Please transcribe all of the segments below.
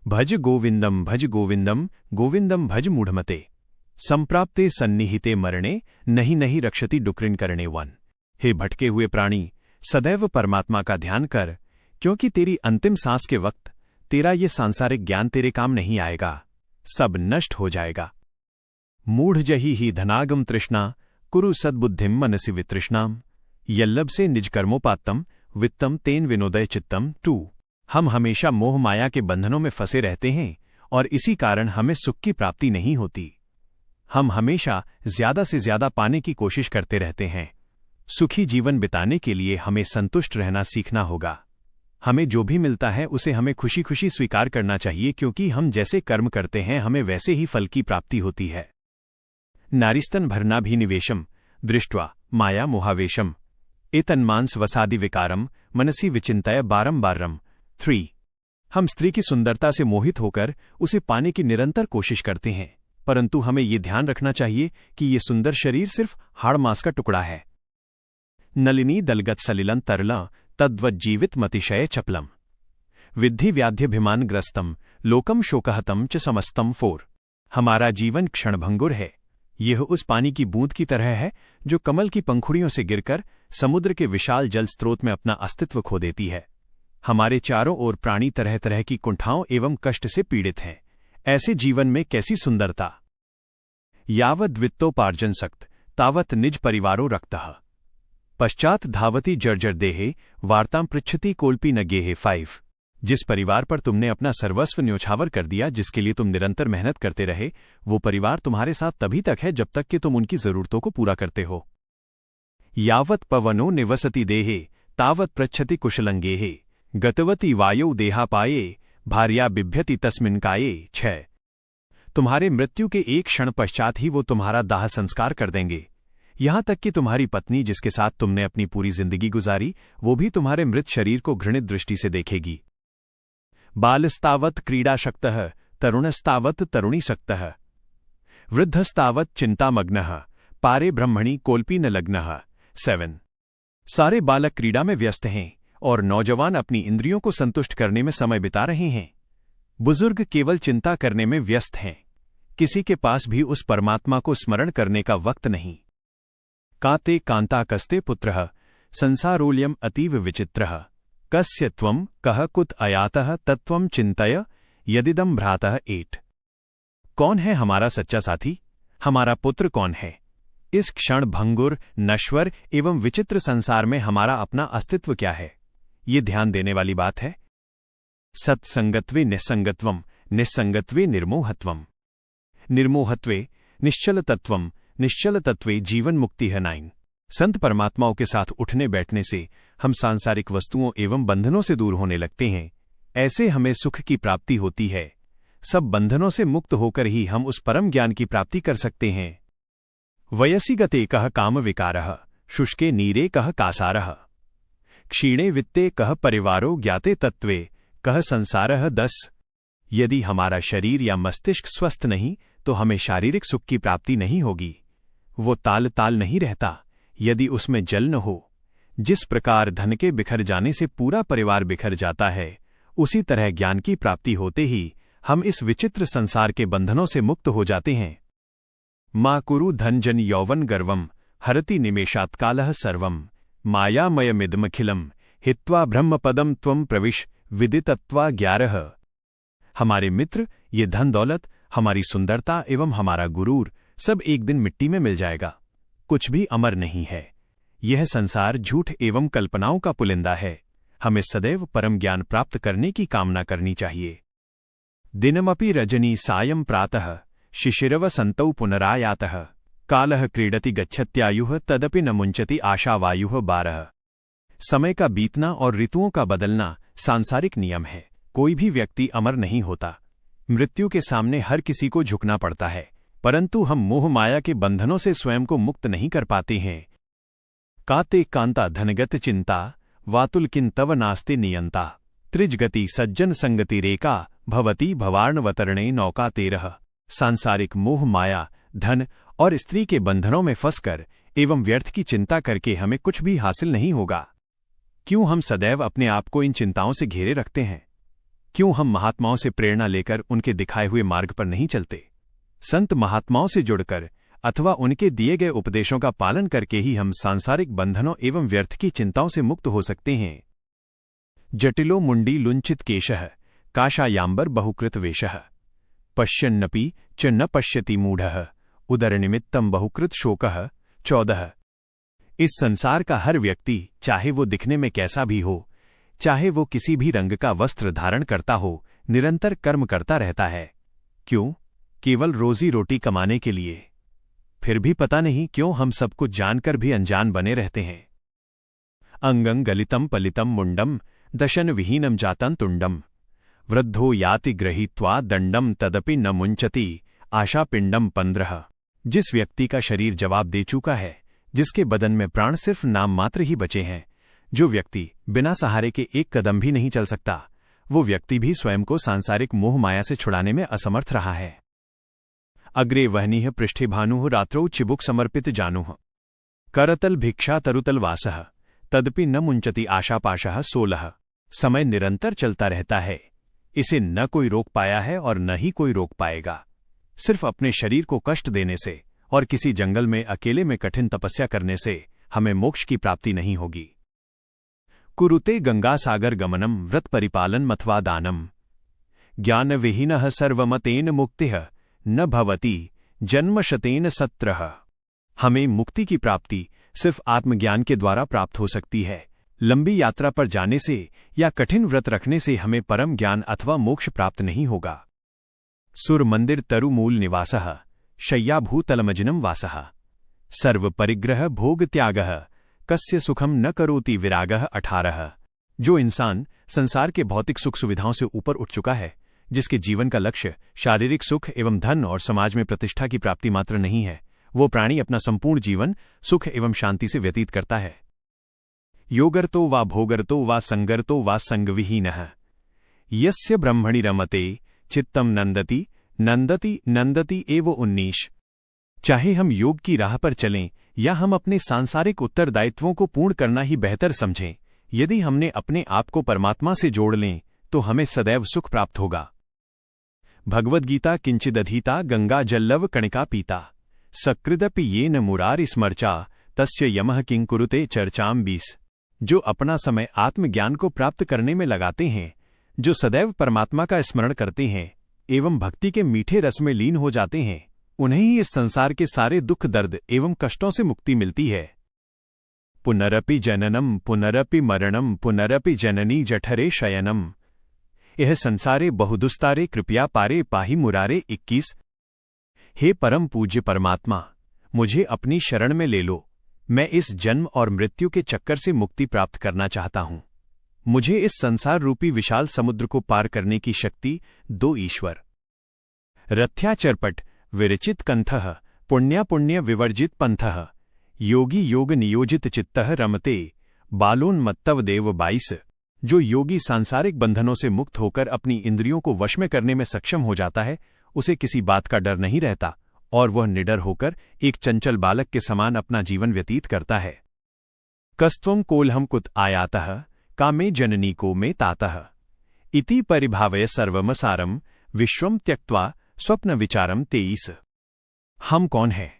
भज गोविंदम गोविंदम भज मूढ़मते। संप्राप्ते सन्निहिते मरणे नहीं नहीं रक्षति डुक्रिन करणे वन। हे भटके हुए प्राणी, सदैव परमात्मा का ध्यान कर, क्योंकि तेरी अंतिम सांस के वक्त तेरा ये सांसारिक ज्ञान तेरे काम नहीं आएगा, सब नष्ट हो जाएगा। मूढ़ जही ही धनागम तृष्णा कुरु सद्बुद्धिम मनसि वितृष्णाम। यल्लभ से निज कर्मोपात्तम वित्तम तेन विनोदय चित्तम 2। हम हमेशा मोह माया के बंधनों में फंसे रहते हैं और इसी कारण हमें सुख की प्राप्ति नहीं होती। हम हमेशा ज्यादा से ज्यादा पाने की कोशिश करते रहते हैं। सुखी जीवन बिताने के लिए हमें संतुष्ट रहना सीखना होगा। हमें जो भी मिलता है उसे हमें खुशी खुशी स्वीकार करना चाहिए, क्योंकि हम जैसे कर्म करते हैं हमें वैसे ही फल की प्राप्ति होती है। नारीस्तन भरनाभिनिवेशम दृष्ट्वा माया मोहावेशम एतन्मांस वसादि विकारम मनसी विचिंतय बारंबारम 3। हम स्त्री की सुंदरता से मोहित होकर उसे पाने की निरंतर कोशिश करते हैं, परंतु हमें ये ध्यान रखना चाहिए कि ये सुंदर शरीर सिर्फ हाड़ मांस का टुकड़ा है। नलिनी दलगत सलिलं तरलं तद्वज्जीवित मतिशय चपलम विद्धि व्याध्यभिमानग्रस्तम लोकम शोकहतम च समस्तम 4। हमारा जीवन क्षणभंगुर है। यह उस पानी की बूंद की तरह है जो कमल की पंखुड़ियों से गिरकर समुद्र के विशाल जल स्रोत में अपना अस्तित्व खो देती है। हमारे चारों ओर प्राणी तरह तरह की कुंठाओं एवं कष्ट से पीड़ित हैं। ऐसे जीवन में कैसी सुंदरता। यावद् वित्तोपार्जन सक्त तावत् निज परिवारो रक्तः पश्चात धावती जर्जर देहे वार्तां पृच्छति कोल्पी न गेहे 5। जिस परिवार पर तुमने अपना सर्वस्व न्योछावर कर दिया, जिसके लिए तुम निरंतर मेहनत करते रहे, वो परिवार तुम्हारे साथ तभी तक है जब तक कि तुम उनकी जरूरतों को पूरा करते हो। यावत् पवनो निवसति देहे तावत् पृच्छति कुशलंगेहे गतवती वायौ देहापाये भार्या बिभ्यति तस्मिन् काये 6। तुम्हारे मृत्यु के एक क्षण पश्चात ही वो तुम्हारा दाह संस्कार कर देंगे। यहां तक कि तुम्हारी पत्नी, जिसके साथ तुमने अपनी पूरी जिंदगी गुजारी, वो भी तुम्हारे मृत शरीर को घृणित दृष्टि से देखेगी। बालस्तावत् क्रीडाशक्तः तरुणस्तावत् तरुणीसक्तः वृद्धस्तावत् चिंतामग्नः पारे ब्रह्मणि कोल्पी न लग्नः 7। सारे बालक क्रीड़ा में व्यस्त हैं और नौजवान अपनी इंद्रियों को संतुष्ट करने में समय बिता रहे हैं। बुजुर्ग केवल चिंता करने में व्यस्त हैं। किसी के पास भी उस परमात्मा को स्मरण करने का वक्त नहीं। काते कांता कस्ते पुत्रः संसारोल्यम अतीव विचित्रः कस्य त्वं कः कुत अयातः तत्त्वं चिंतय यदिदं भ्रातः 8। कौन है हमारा सच्चा साथी? हमारा पुत्र कौन है? इस क्षण भंगुर, नश्वर एवं विचित्र संसार में हमारा अपना अस्तित्व क्या है? ये ध्यान देने वाली बात है। सत्संगत्वे निस्संगत्वम निस्संगत्वे निर्मोहत्वम निर्मोहत्वे निश्चलतत्वम निश्चलतत्वे जीवन मुक्ति है 9। संत परमात्माओं के साथ उठने बैठने से हम सांसारिक वस्तुओं एवं बंधनों से दूर होने लगते हैं। ऐसे हमें सुख की प्राप्ति होती है। सब बंधनों से मुक्त होकर ही हम उस परम ज्ञान की प्राप्ति कर सकते हैं। वयसि गते कः काम विकारः शुष्के नीरे कः कासारः क्षीणे वित्ते कः परिवारो ज्ञाते तत्वे कः संसारः 10। यदि हमारा शरीर या मस्तिष्क स्वस्थ नहीं तो हमें शारीरिक सुख की प्राप्ति नहीं होगी। वो ताल ताल नहीं रहता यदि उसमें जल न हो। जिस प्रकार धन के बिखर जाने से पूरा परिवार बिखर जाता है, उसी तरह ज्ञान की प्राप्ति होते ही हम इस विचित्र संसार के बंधनों से मुक्त हो जाते हैं। मा कुरु धनजन यौवन गर्वम हरति निमेषात्कालः सर्वम मायामयमिदमखिलम हित्वा ब्रह्मपदम त्वं प्रविश विदितत्वा 11। हमारे मित्र, ये धन दौलत, हमारी सुंदरता एवं हमारा गुरूर सब एक दिन मिट्टी में मिल जाएगा। कुछ भी अमर नहीं है। यह संसार झूठ एवं कल्पनाओं का पुलिंदा है। हमें सदैव परम ज्ञान प्राप्त करने की कामना करनी चाहिए। दिनमपि रजनी सायं प्रातः शिशिरव संतौ पुनरायातः कालः क्रीडति गच्छत्यायुः तदपि न मुंचति आशावायुः 12। समय का बीतना और ऋतुओं का बदलना सांसारिक नियम है। कोई भी व्यक्ति अमर नहीं होता। मृत्यु के सामने हर किसी को झुकना पड़ता है, परंतु हम मोह माया के बंधनों से स्वयं को मुक्त नहीं कर पाते हैं। काते कांता धनगत चिंता वातुल किं तव नास्ते नियंता त्रिजगति सज्जन संगति रेका भवती भवार्णवतरणे नौका 13। सांसारिक मोह माया, धन और स्त्री के बंधनों में फंसकर एवं व्यर्थ की चिंता करके हमें कुछ भी हासिल नहीं होगा। क्यों हम सदैव अपने आप को इन चिंताओं से घेरे रखते हैं? क्यों हम महात्माओं से प्रेरणा लेकर उनके दिखाए हुए मार्ग पर नहीं चलते? संत महात्माओं से जुड़कर अथवा उनके दिए गए उपदेशों का पालन करके ही हम सांसारिक बंधनों एवं व्यर्थ की चिंताओं से मुक्त हो सकते हैं। जटिलो मुंडी लुंचित केशः काषायाम्बर बहुकृत वेशः पश्यन्नपि च न पश्यति मूढ़ः उदरनिमित्तम बहुकृत शोकः। 14। इस संसार का हर व्यक्ति, चाहे वो दिखने में कैसा भी हो, चाहे वो किसी भी रंग का वस्त्र धारण करता हो, निरंतर कर्म करता रहता है। क्यों? केवल रोजी रोटी कमाने के लिए। फिर भी पता नहीं क्यों हम सब कुछ जानकर भी अनजान बने रहते हैं। अंगं गलितम पलितम मुंडम दशन विहीनम जातं तुंडम वृद्धो याति गृहीत्वा दंडम तदपि न मुंचति आशा पिंडम 15। जिस व्यक्ति का शरीर जवाब दे चुका है, जिसके बदन में प्राण सिर्फ नाम मात्र ही बचे हैं, जो व्यक्ति बिना सहारे के एक कदम भी नहीं चल सकता, वो व्यक्ति भी स्वयं को सांसारिक मोह माया से छुड़ाने में असमर्थ रहा है। अग्रे वह्निः पृष्ठे भानुः रात्रौ चिबुक समर्पित जानुः करतल भिक्षा तरुतल वासः तदपि न मुंचति आशापाशः। 16। समय निरंतर चलता रहता है, इसे न कोई रोक पाया है और न ही कोई रोक पाएगा। सिर्फ अपने शरीर को कष्ट देने से और किसी जंगल में अकेले में कठिन तपस्या करने से हमें मोक्ष की प्राप्ति नहीं होगी। कुरुते गंगा सागर गमनम व्रत परिपालन मथवा दानम ज्ञान विहीनः सर्वमतेन मुक्तिः न भवति जन्मशतेन सत्रः। हमें मुक्ति की प्राप्ति सिर्फ आत्मज्ञान के द्वारा प्राप्त हो सकती है। लंबी यात्रा पर जाने से या कठिन व्रत रखने से हमें परम ज्ञान अथवा मोक्ष प्राप्त नहीं होगा। सुर मंदिर तरुमूल निवासः शय्याभूतलमजिनम वासः सर्व परिग्रह भोग त्यागः कस्य सुखम न करोति विरागः। 18। जो इंसान संसार के भौतिक सुख सुविधाओं से ऊपर उठ चुका है, जिसके जीवन का लक्ष्य शारीरिक सुख एवं धन और समाज में प्रतिष्ठा की प्राप्ति मात्र नहीं है, वो प्राणी अपना संपूर्ण जीवन सुख एवं शांति से व्यतीत करता है। योगर्तो वा भोगर्तो वा संगर्तो वा संगविहीनः यस्य ब्रह्मणि रमते चित्तम नंदति नंदति नंदति एव 19। चाहे हम योग की राह पर चलें या हम अपने सांसारिक उत्तरदायित्वों को पूर्ण करना ही बेहतर समझें, यदि हमने अपने आप को परमात्मा से जोड़ लें तो हमें सदैव सुख प्राप्त होगा। भगवद्गीता किंचिदधीता गंगा जल्लव कणिका पीता सकृदपि येन मुरारिस्मर्चा तस्य यमः किं कुरुते चर्चाम। 20। जो अपना समय आत्मज्ञान को प्राप्त करने में लगाते हैं, जो सदैव परमात्मा का स्मरण करते हैं एवं भक्ति के मीठे रस में लीन हो जाते हैं, उन्हें ही इस संसार के सारे दुख दर्द एवं कष्टों से मुक्ति मिलती है। पुनरपि जननम पुनरपि मरणम पुनरपि जननी जठरे शयनम यह संसारे बहुदुस्तारे कृपया पारे पाहि मुरारे। 21। हे परम पूज्य परमात्मा, मुझे अपनी शरण में ले लो। मैं इस जन्म और मृत्यु के चक्कर से मुक्ति प्राप्त करना चाहता हूं। मुझे इस संसार रूपी विशाल समुद्र को पार करने की शक्ति दो ईश्वर। रथ्या चरपट विरचित कंथः पुण्या पुण्य विवर्जित पंथः योगी योग नियोजित चित्तः रमते बालोन्मत्तव देव। 22। जो योगी सांसारिक बंधनों से मुक्त होकर अपनी इंद्रियों को वश में करने में सक्षम हो जाता है, उसे किसी बात का डर नहीं रहता और वह निडर होकर एक चंचल बालक के समान अपना जीवन व्यतीत करता है। कस्त्वं कोल्हम कुत आयातः कामे जननी को में तातः इति परिभावय सर्वमसारम विश्वम त्यक्त्वा स्वप्न विचारम। 23। हम कौन हैं?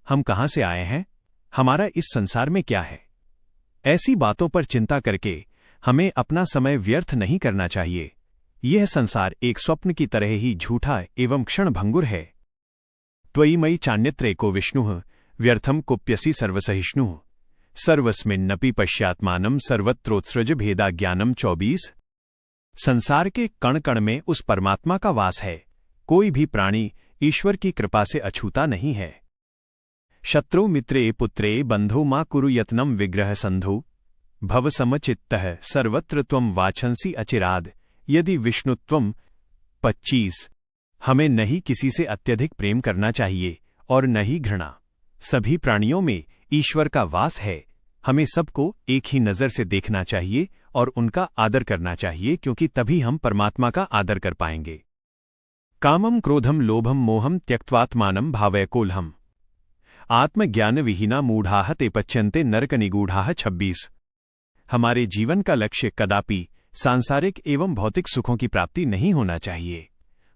हम कहां से आए हैं? हमारा इस संसार में क्या है? ऐसी बातों पर चिंता करके हमें अपना समय व्यर्थ नहीं करना चाहिए। यह संसार एक स्वप्न की तरह ही झूठा एवं क्षणभंगुर है। त्वयि मयि चान्यत्रेको विष्णुः व्यर्थम कुप्यसि सर्वसहिष्णुः सर्वस्मिन्नपि पश्यात्मानं सर्वत्रोत्सृज भेदा ज्ञानम। 24। संसार के कण कण में उस परमात्मा का वास है। कोई भी प्राणी ईश्वर की कृपा से अछूता नहीं है। शत्रु मित्रे पुत्रे बंधो मा कुरु यत्नम विग्रह संधो भव समचित्तः सर्वत्र त्वं वाछंसि अचिराद यदि विष्णुत्वम। 25। हमें न ही किसी से अत्यधिक प्रेम करना चाहिए और न ही घृणा। सभी प्राणियों में ईश्वर का वास है। हमें सबको एक ही नजर से देखना चाहिए और उनका आदर करना चाहिए, क्योंकि तभी हम परमात्मा का आदर कर पाएंगे। कामम क्रोधम लोभम मोहम त्यक्त्वात्मानं भावय कोल्हम आत्मज्ञान विहीना मूढ़ाः ते पच्यन्ते नरक निगूढ़ाः। 26। हमारे जीवन का लक्ष्य कदापि सांसारिक एवं भौतिक सुखों की प्राप्ति नहीं होना चाहिए।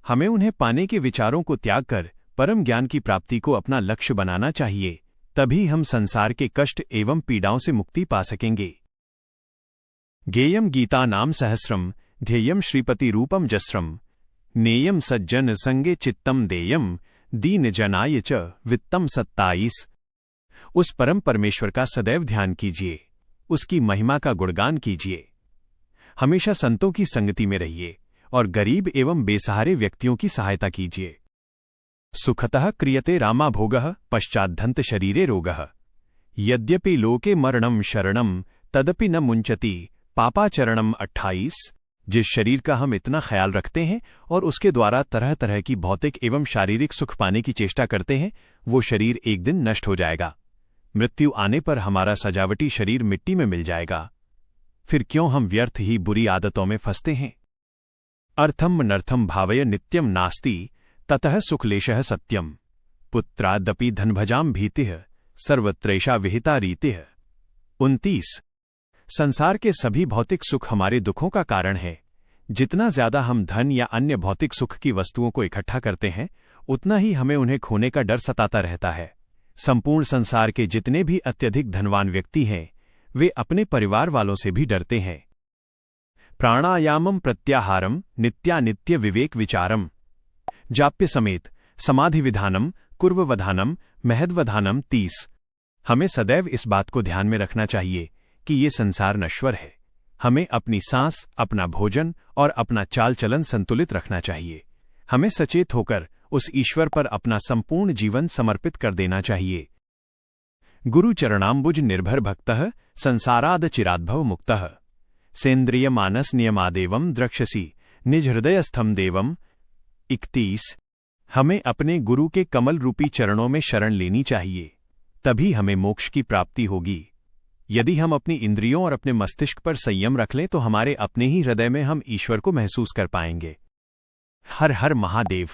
हमें उन्हें पाने के विचारों को त्याग कर परम ज्ञान की प्राप्ति को अपना लक्ष्य बनाना चाहिए, तभी हम संसार के कष्ट एवं पीड़ाओं से मुक्ति पा सकेंगे। गेयम गीता नाम सहस्रम ध्येयम श्रीपति रूपम जस्रम नेयम सज्जन संगे चित्तम देयम दीन जनाय च वित्तम 27। उस परम परमेश्वर का सदैव ध्यान कीजिए, उसकी महिमा का गुणगान कीजिए। हमेशा संतों की संगति में रहिए और गरीब एवं बेसहारे व्यक्तियों की सहायता कीजिए। सुखतः क्रियते रामा भोगः पश्चाद्धन्त शरीरे रोगः यद्यपि लोके मरणम शरणम तदपि न मुंचति पापाचरणम 28। जिस शरीर का हम इतना ख्याल रखते हैं और उसके द्वारा तरह तरह की भौतिक एवं शारीरिक सुख पाने की चेष्टा करते हैं, वो शरीर एक दिन नष्ट हो जाएगा। मृत्यु आने पर हमारा सजावटी शरीर मिट्टी में मिल जाएगा। फिर क्यों हम व्यर्थ ही बुरी आदतों में फंसते हैं। अर्थम नर्थम भावय नित्यम नास्ति ततः सुखलेशः सत्यम पुत्रादपि धनभजाम भीतिः सर्वत्रैषा विहिता रीतिः। 29। संसार के सभी भौतिक सुख हमारे दुखों का कारण है। जितना ज्यादा हम धन या अन्य भौतिक सुख की वस्तुओं को इकट्ठा करते हैं, उतना ही हमें उन्हें खोने का डर सताता रहता है। संपूर्ण संसार के जितने भी अत्यधिक धनवान व्यक्ति हैं, वे अपने परिवार वालों से भी डरते हैं। प्राणायामम प्रत्याहारम नित्यानित्य विवेक विचारम जाप्य समेत समाधि विधानम कुर्ववधानम महद्वधानम 30। हमें सदैव इस बात को ध्यान में रखना चाहिए कि ये संसार नश्वर है। हमें अपनी सांस, अपना भोजन और अपना चाल चलन संतुलित रखना चाहिए। हमें सचेत होकर उस ईश्वर पर अपना संपूर्ण जीवन समर्पित कर देना चाहिए। गुरु चरणाम्बुज निर्भर भक्तः संसाराद चिराद्भव मुक्तः सेन्द्रिय मानस नियमादेवम द्रक्षसी निज हृदयस्थम देवम। 31। हमें अपने गुरु के कमल रूपी चरणों में शरण लेनी चाहिए, तभी हमें मोक्ष की प्राप्ति होगी। यदि हम अपनी इंद्रियों और अपने मस्तिष्क पर संयम रख लें तो हमारे अपने ही हृदय में हम ईश्वर को महसूस कर पाएंगे। हर हर महादेव।